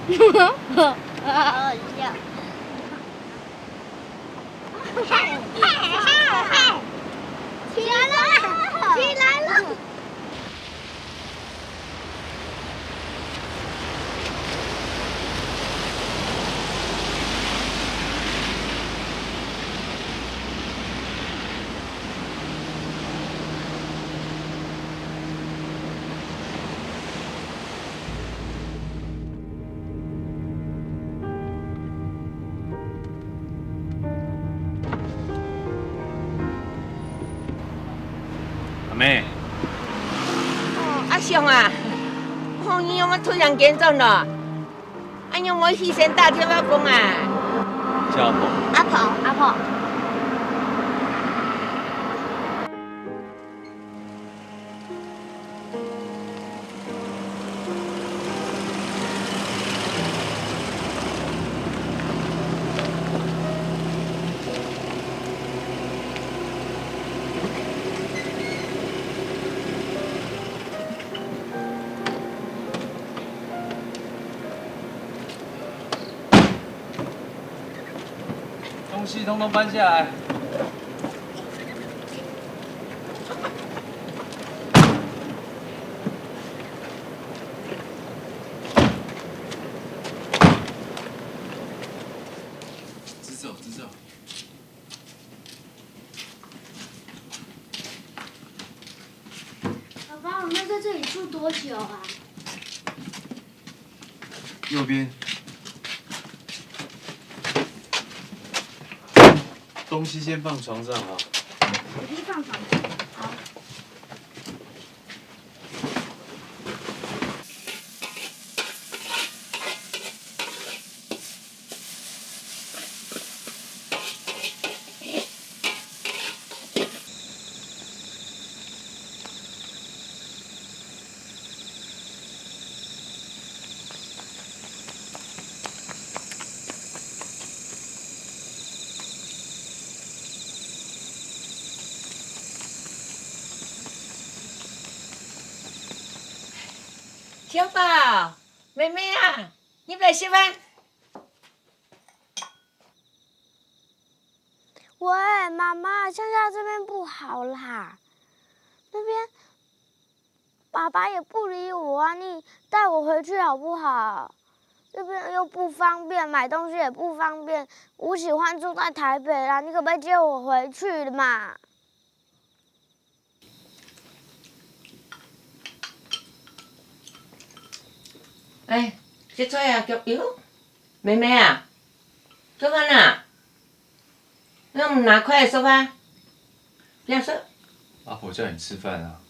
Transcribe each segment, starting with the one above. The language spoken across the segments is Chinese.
好笑。起来了，起来了。阿妹，阿雄啊，你怎么突然间走了？哎呦，我牺牲打天花风啊！叫阿婆。阿婆，阿婆。东西通通搬下来。直走，直走。爸爸，我们在这里住多久啊？右边。东西先放床上啊。我去放床上。好。小宝，妹妹啊，你不来吃饭？喂，妈妈，乡下这边不好啦，那边爸爸也不理我啊，你带我回去好不好？这边又不方便，买东西也不方便，我喜欢住在台北啦，你可不可以接我回去嘛？哎，食菜啊，哟，妹妹啊，做饭啊？那我们拿筷子说吧，不要说。阿婆叫你吃饭啊。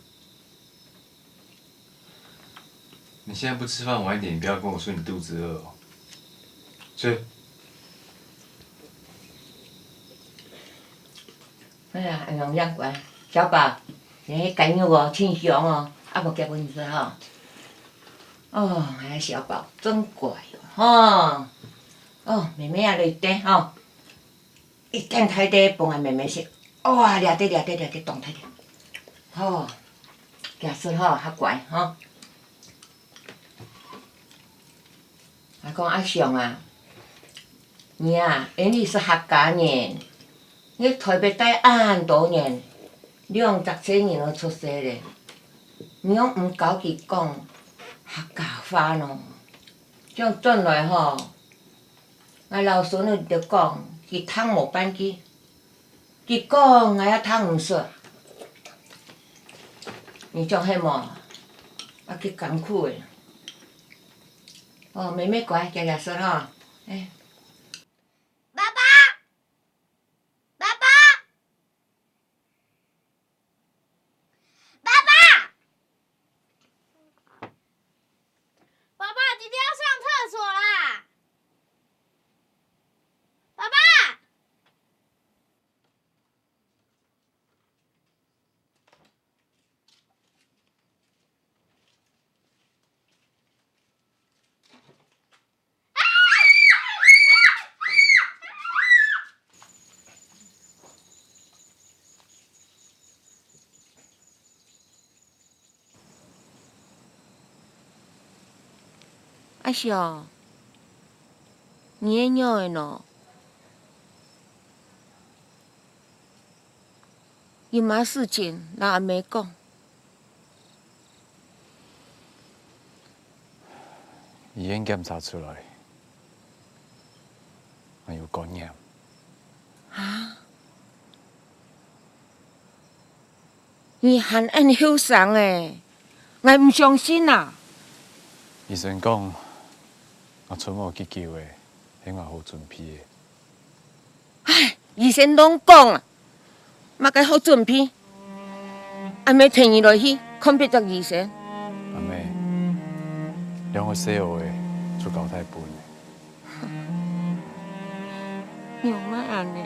你现在不吃饭晚一点，你不要跟我说你肚子饿哦。吃。哎呀，用两罐，小宝，你干肉哦，挺香哦，阿婆给我你吃哈。哦，哎，小宝真乖哦，哦，妹妹啊，来点吼，一点太低，饭啊妹妹食，哇，掠得动太点，好，假说吼较乖吼。还讲阿雄啊，你啊，因为是客家人，你台北待很多年，你用17年就出世嘞，你用唔搞佢讲客家话咯，这样转来吼，我老孙女就讲，佢读无班机，佢讲我要读唔煞，你种迄么，啊去艰苦诶。哦，妹妹乖，夹夹说吼，哎。爸爸，爸爸，爸爸，爸爸，弟弟要上厕所啦！爸爸，阿雄，你会鸟的喏。有嘛事情，人还没讲。医院检查出来，我有感染。啊？你还按后生诶，我唔相信啊！医生讲，我春末去救的，希望好准备的。唉，医生拢讲啊，嘛该好准备。还没听伊落去看别个医生。阿妹，2个小学的出搞太笨的。有嘛安尼？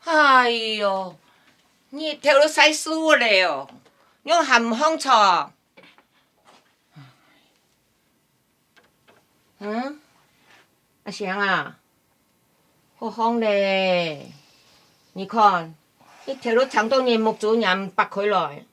哎呦，你头都晒死我了哟！用寒风错。嗯？阿祥啊，好风嘞！你看，你头都长到眼目珠眼拔开来。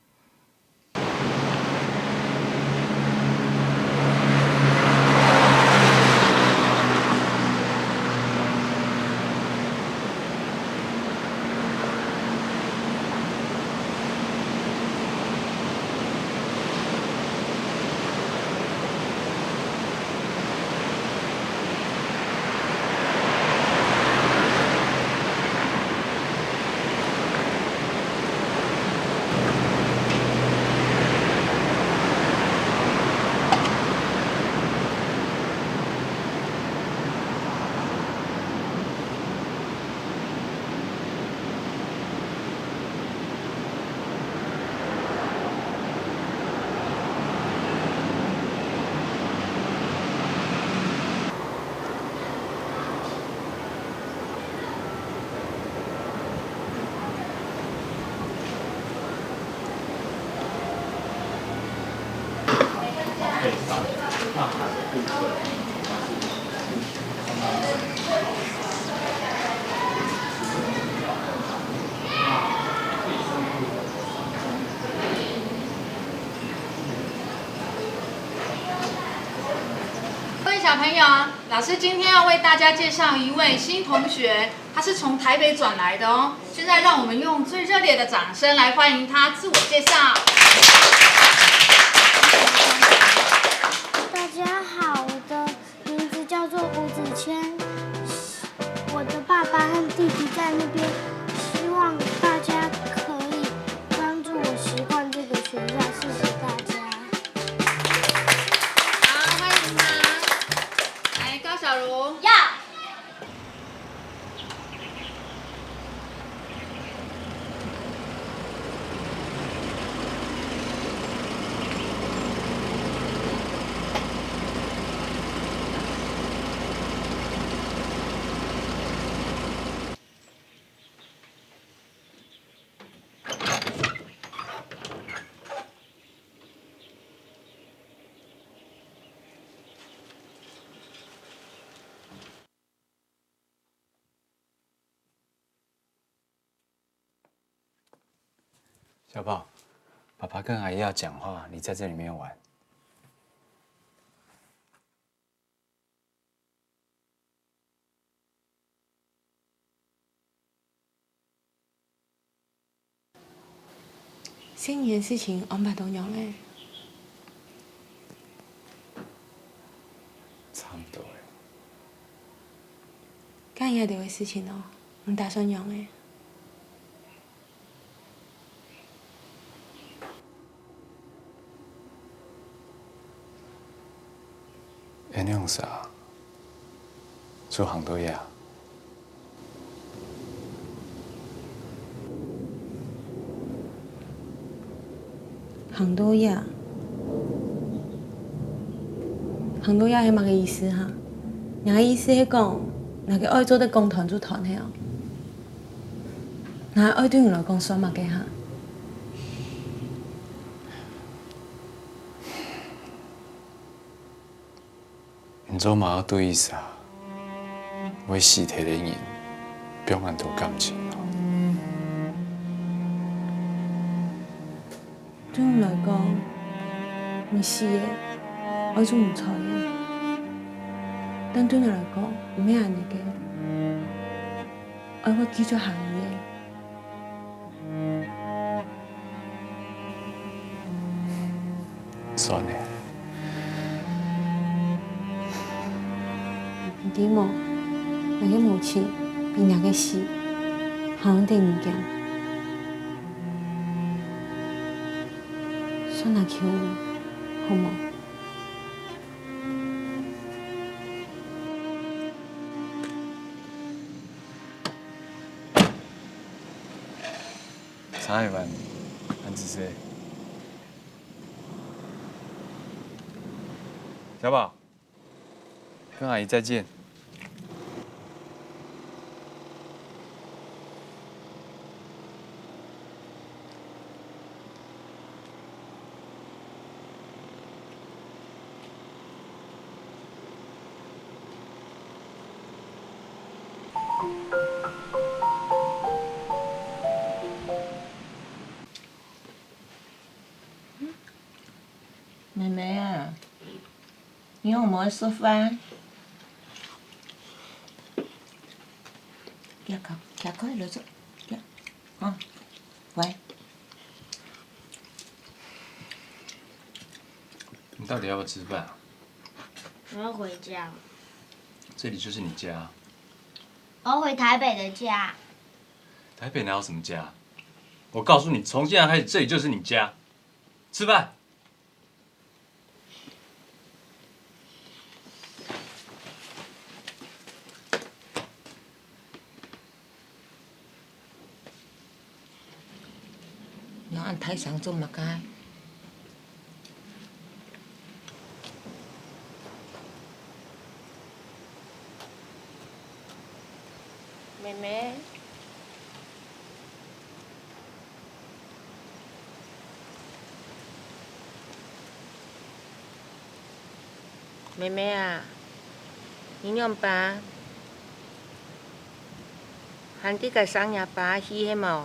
各位小朋友，老师今天要为大家介绍一位新同学，他是从台北转来的哦。现在让我们用最热烈的掌声来欢迎他自我介绍。大家好，我的名字叫做吴子谦，我的爸爸和弟弟在那边，希望大家可以帮助我习惯这个小宝，爸爸跟阿姨要讲话，你在这里面玩。新年事情安排到樣咧？差唔多诶。咁日哋嘅事情咯，唔打算樣嘅。会用啥？做行多嘢。行多嘢，行多嘢係乜嘅意思哈？人嘅意思係講，人嘅愛做得共團就團係哦。人愛對人來講算乜嘅哈？唔做嘛要对意思啊？为事体的人表现出感情哦。對人來講，唔是嘅，愛做唔錯嘅。但對人來講，唔係人哋嘅，愛會繼續行嘅。算咧。唔記冇，人嘅母親比人嘅死，行定物件。算下橋，好冇？茶也完，安子谁？小宝，跟阿姨再见。妹妹啊，你有冇吃飯？夾開嚟做，喂。你到底要不要吃饭啊？我要回家，这里就是你家。我要回台北的家。台北哪有什么家？我告诉你，从现在开始，这里就是你家。吃饭。你按台上做乜解？妹妹，妹妹啊，你用爸，喊啲個生日爸去係冇？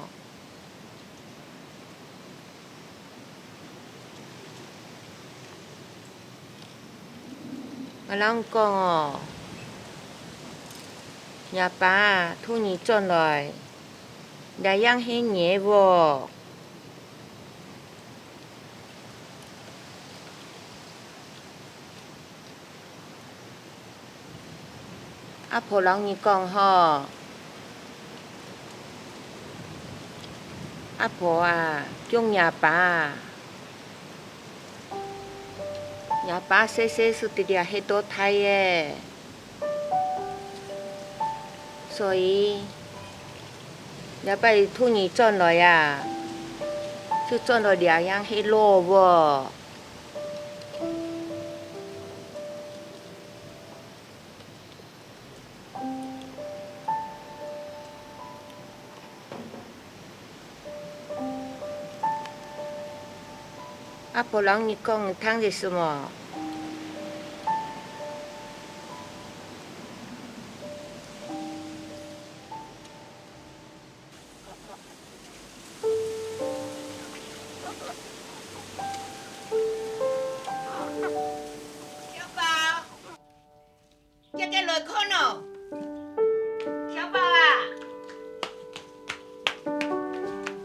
我啷講哦，nhà bà thu nhị chọn lại, đã yang hết nhẹ vô. À phổ lòng nhị con hò. À phổ à, chung nhà bà. Nhà bà sẽ sự tì đìa hết tốt thay ấy. 所以，要把土泥转来呀，就转到两样黑萝卜。啊，不然你讲汤是什么？小宝，叫个落课喏。小宝啊，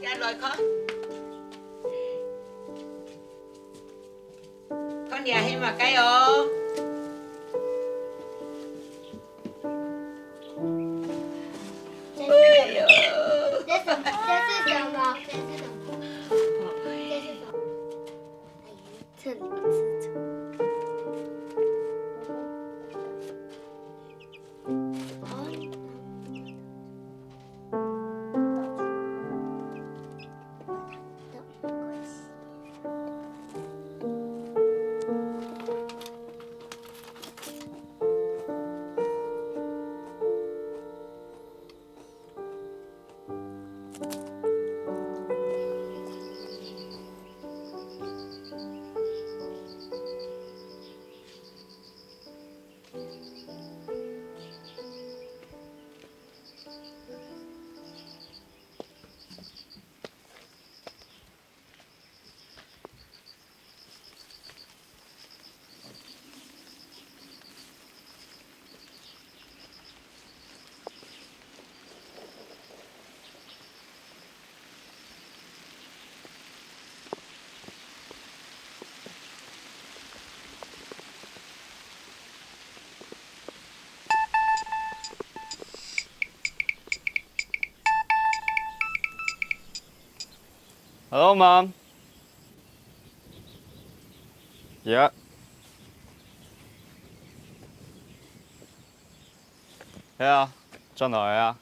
叫落课。con nhà hay mà cái ô ôi giời. 这是什么？这是什么？这是什么？这里是什么？Hello, Mom. Yeah.係啊，進來啊。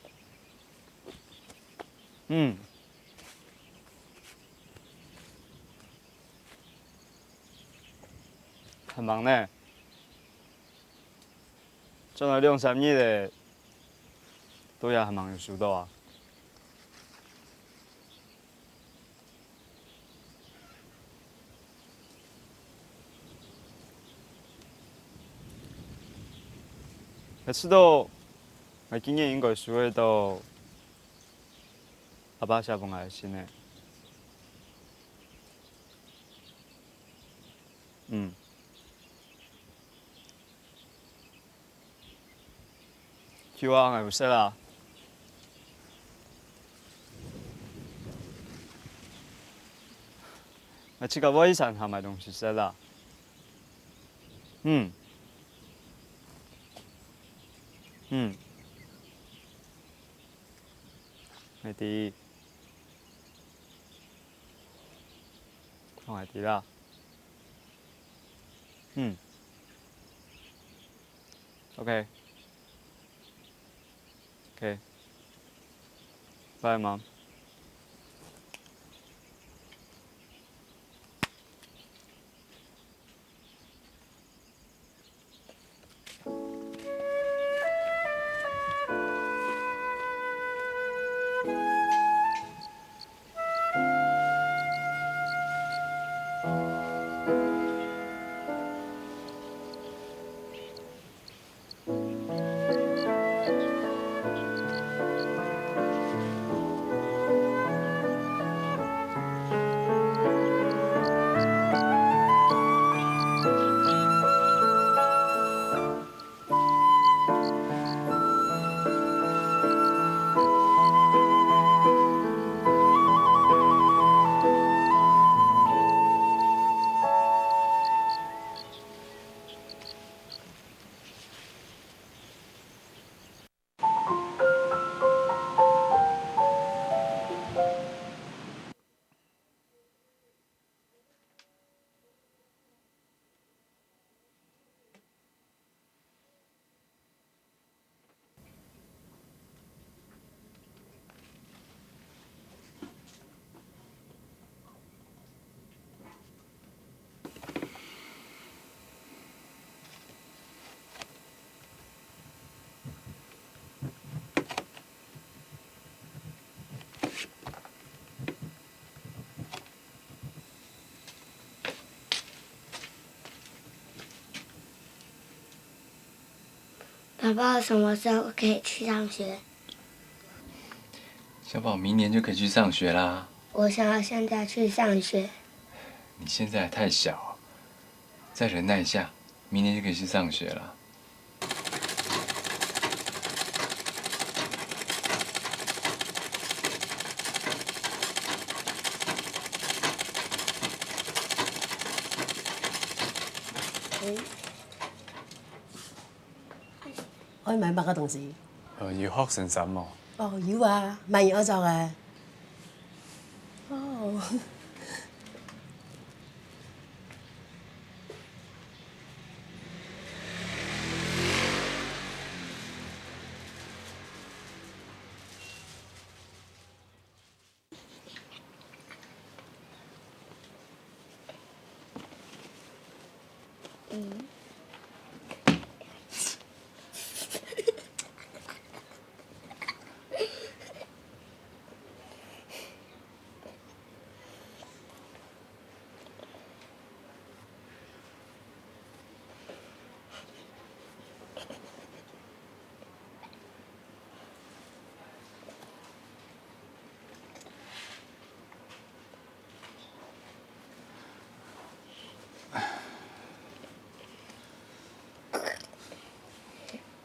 很忙呢。進來2-3日咧，都也很忙有收到啊。그래도 기념인 걸 수에도 아바샤봉 아시네. 기왕 알고세라. 지가 워이산 하마 동시 세라. Ngày thì không phải tí là ok ok bye mom.爸爸什么时候可以去上学？小宝明年就可以去上学啦。我想要现在去上学。你现在还太小，再忍耐一下，明年就可以去上学了。可以買乜嘅同事？要學成什麼？哦，要啊，買完我就誒。哦。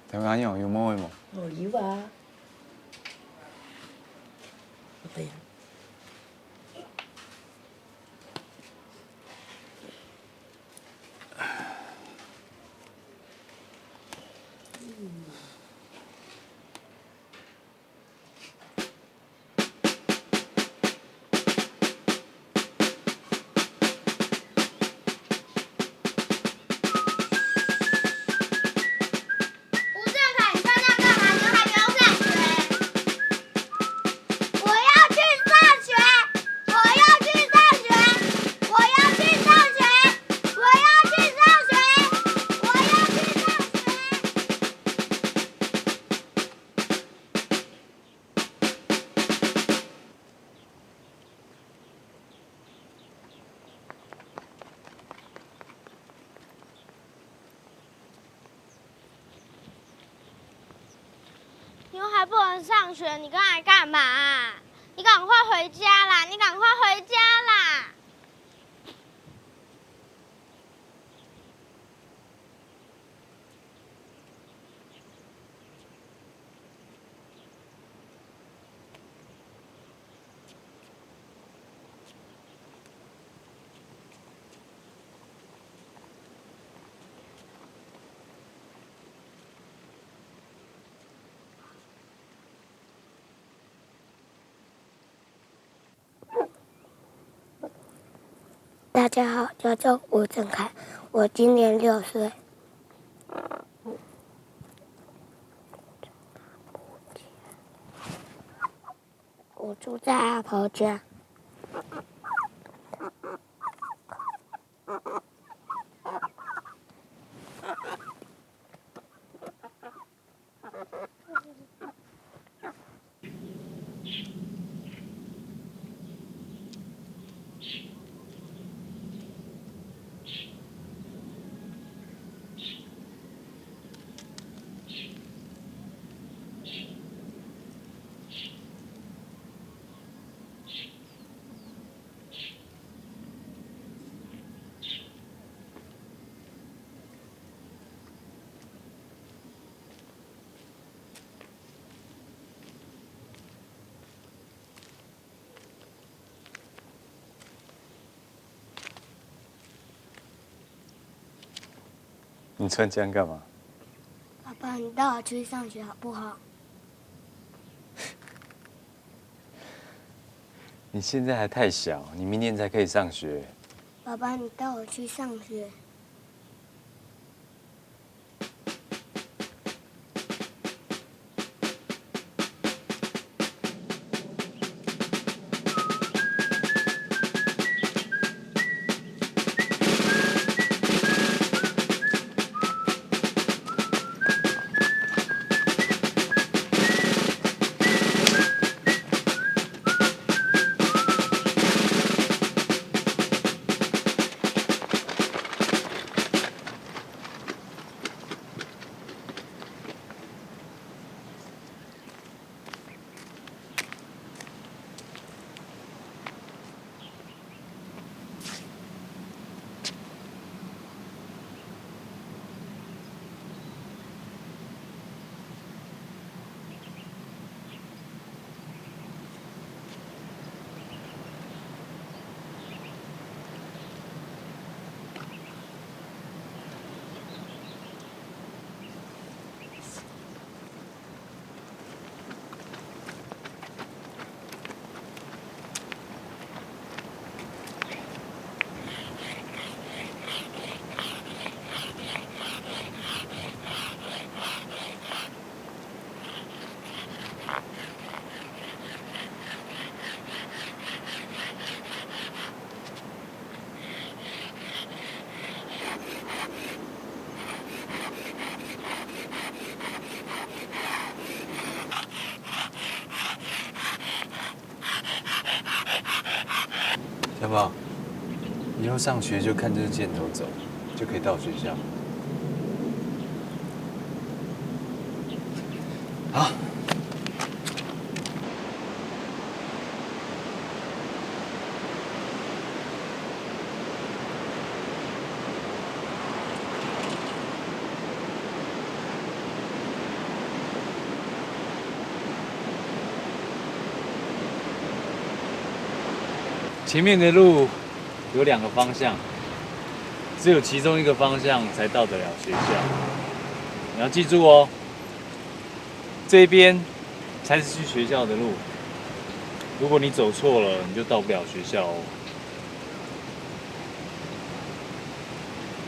台灣人有冇冇？哦，要啊。對呀。吴正凯，你在那干嘛？你还不用上学？我要去上学，我要去上学，我要去上学，我要去上学，我要去上学。你又还不能上学，你刚才干嘛？你赶快回家啦！你赶快回家啦！大家好，叫吴正凯，我今年6岁。我住在阿婆家。你穿这样干嘛？爸爸，你带我去上学好不好？你现在还太小，你明年才可以上学。爸爸，你带我去上学。小宝，以后上学就看这箭头走，就可以到学校。好。前面的路有2个方向，只有其中一个方向才到得了学校。你要记住哦，这边才是去学校的路。如果你走错了，你就到不了学校哦。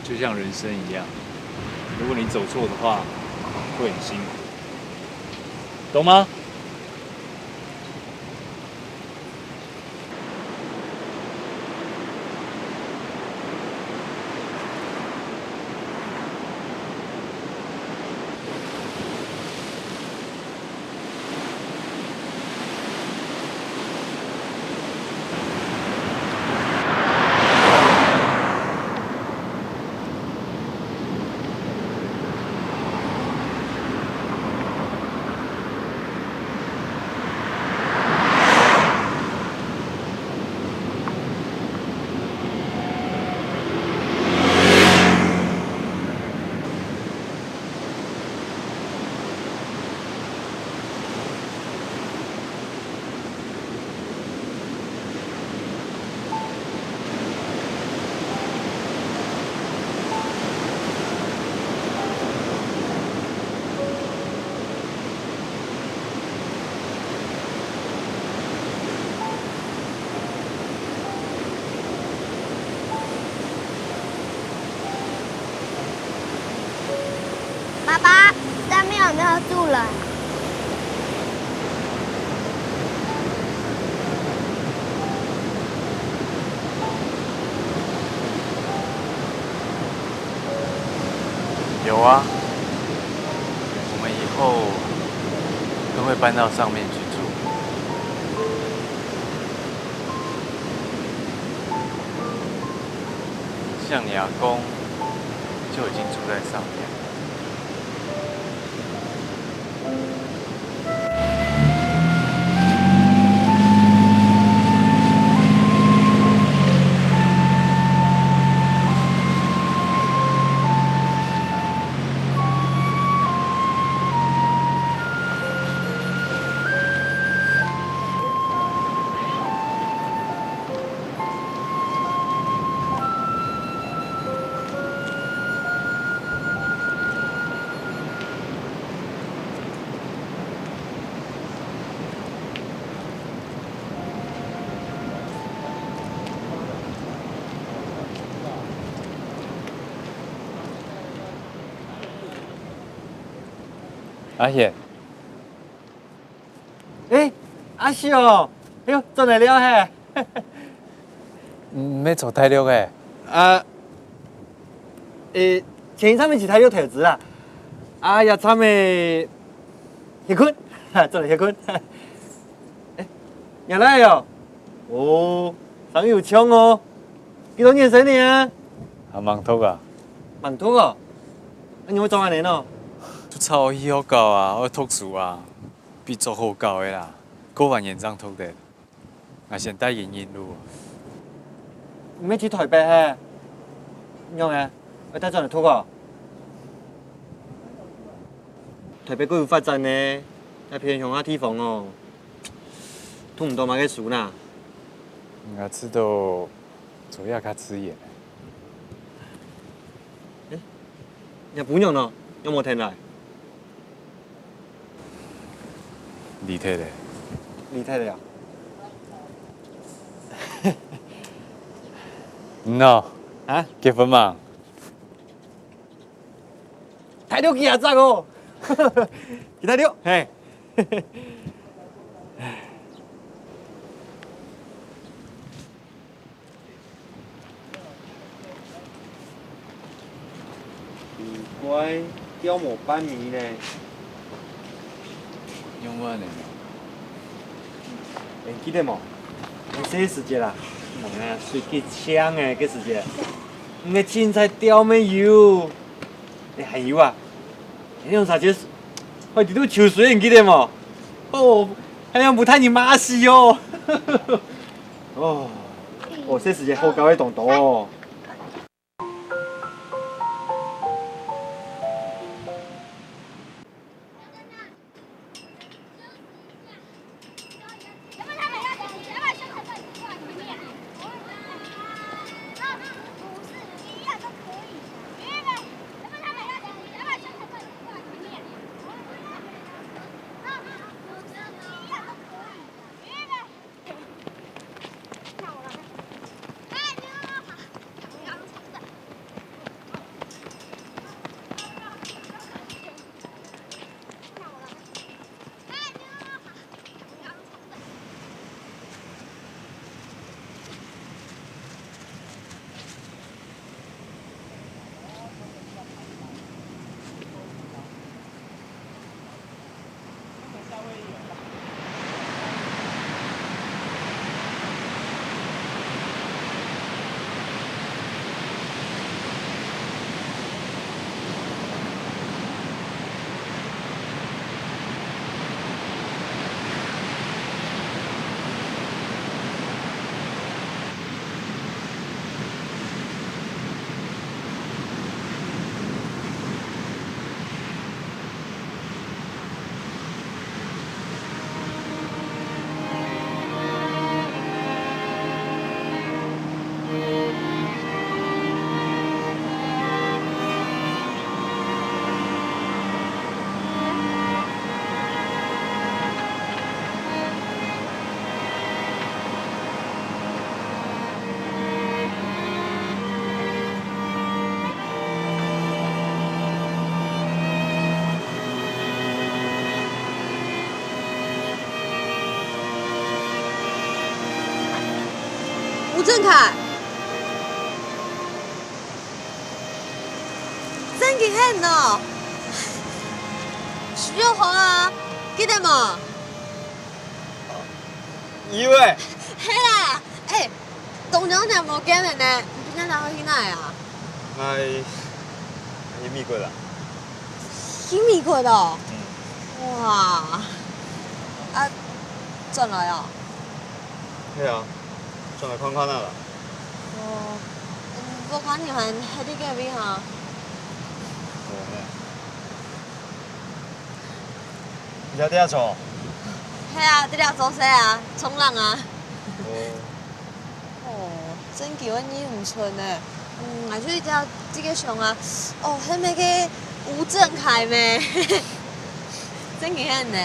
就像人生一样，如果你走错的话，会很辛苦，懂吗？爸爸，上面有没有住人？有啊，我们以后都会搬到上面去住。像你阿公就已经住在上面。阿贤，阿秀，哎呦，转来了嘿！要做体力诶。前一站是体育投资啦，也参诶叶坤，做了叶坤。原来哟，哦，上有枪哦，几多年生呢？忙脱啊？忙脱哦，你会做安尼喏？都超喜好教啊，我读书啊，比做好教的啦。高万延长读的，也先带引路。唔要去台北嘿？用诶，我带转来脱个。台北更有发展呢，那偏乡啊地方哦，土唔多嘛个输呐。我知道主要较刺眼。也不用咯，有冇听来？离体的。你睇了？喏，啊？结婚嘛？睇到幾日真哦，你睇到？嘿。奇怪，雕冇班米呢？用我呢？记得冇？你写时间啦，哎，水吉香诶，这时节，你个青菜雕咩油？你还油啊？你用啥子？快点都抽水，你记得冇？哦，还用不太你妈死哟！哦，这时节好搞的动作哦。吴正凯，真奇狠哦！徐若红啊，记得冇？以为？嘿啦，东娘娘冇见的呢，你今日哪去哪啊？去美国啦。去美国咯？哇！啊，转来啊？系啊，转来看看啦。哦，我看你还喺啲隔壁哈。你喺啲做？系啊，啲俩做啥啊？冲浪啊？哦。哦，真叫我你唔顺呢。我去条这个上啊，哦，迄那个吴正凯咩？真奇狠呢。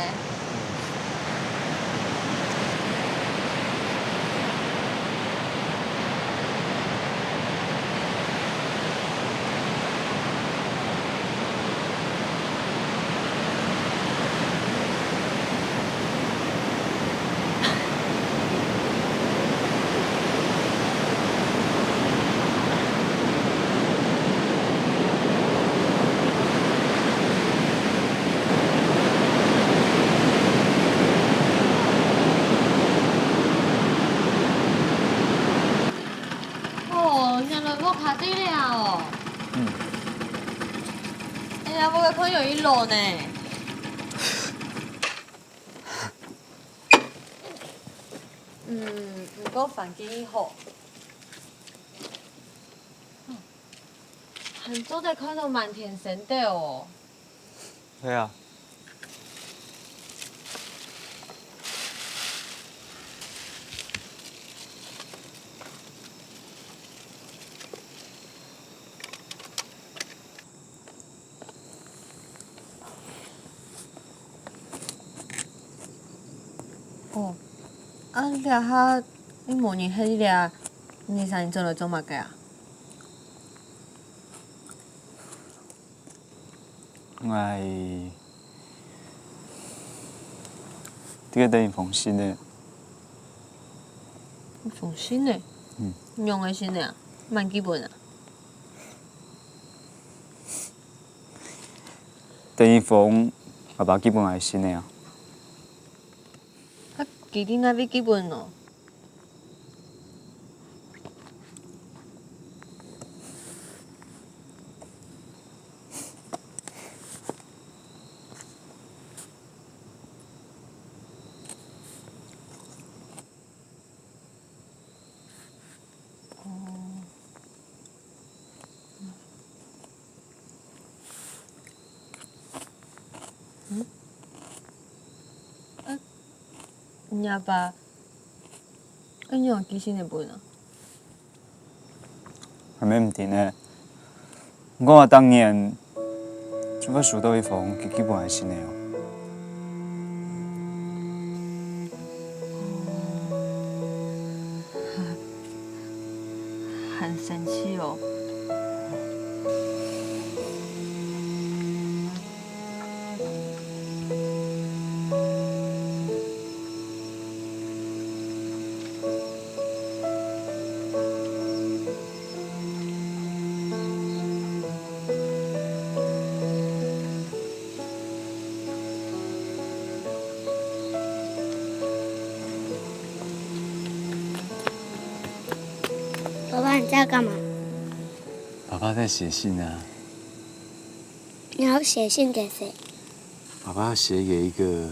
卡对了哦。哎呀，我个朋友一路呢。不过环境好。很多在看到满天星的哦。对啊。哦，啊，掠下你模拟迄掠，2、3年做来做乜嘅啊？我这个等于封信的。封信的？用的信的啊，蛮基本啊。等于封爸爸基本还是信的啊。啊，基丁那边基本咯。你阿爸，你有记性的本啊？还没唔定呢。我话当年做要输到一封基本还是呢哦。很生气哦。爸爸，你在干嘛？爸爸在写信啊。你要写信给谁？爸爸要写给一个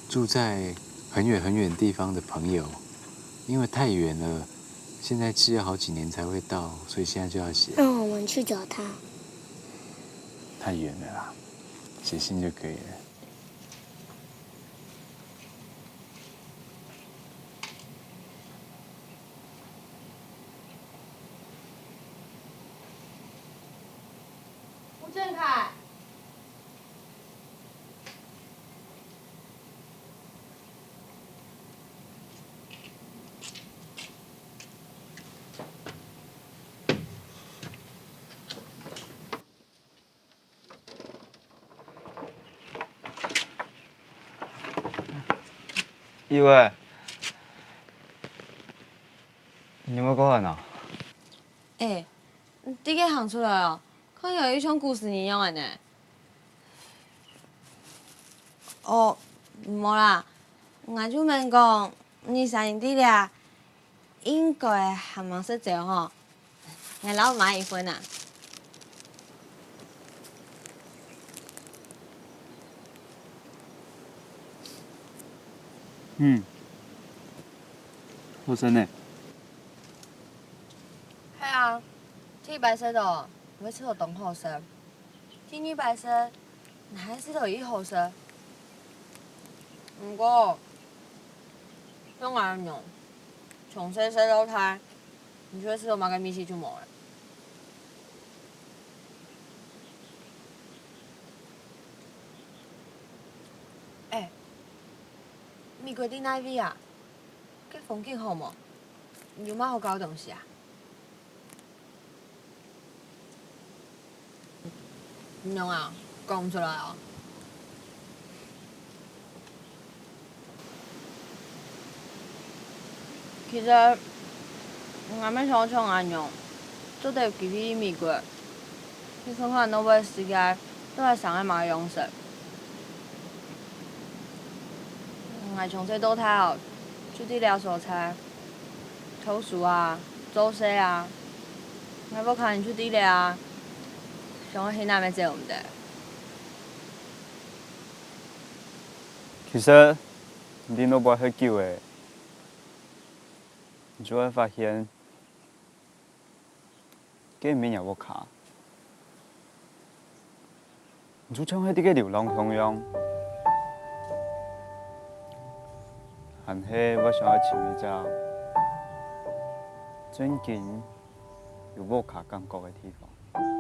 住在很远很远地方的朋友，因为太远了，现在寄要好几年才会到，所以现在就要写。那我们去找他。太远了啦，写信就可以了。吴正凯，意外，你有没有过来呢？哎，你给喊出来哦，看有一像故事一样的呢。哦，无啦，我就问讲，你三弟俩应该还蛮识做吼，我老妈一分啊。嗯，后生呢？系啊，这白色的，每次都当好色。今日白色，还是都以好色。不过，用俺用，从细细到大，你确实都买个米奇就冇了。哎，美国的那位啊，这风景好冇？有冇好搞东西啊？唔用啊，讲唔出来啊。其实，我们想像安样，做得几批美国，你看看那位世界都系上海买样式。我从细到大哦，煮啲料蔬菜、头薯啊、粥西啊，我要看你煮啲料啊，像我现在咪做唔得。其实你都不喝酒诶，你就会发现，见面也不卡。你就像迄啲个流浪同样，但是我想要寻一只最近有无卡感觉的地方。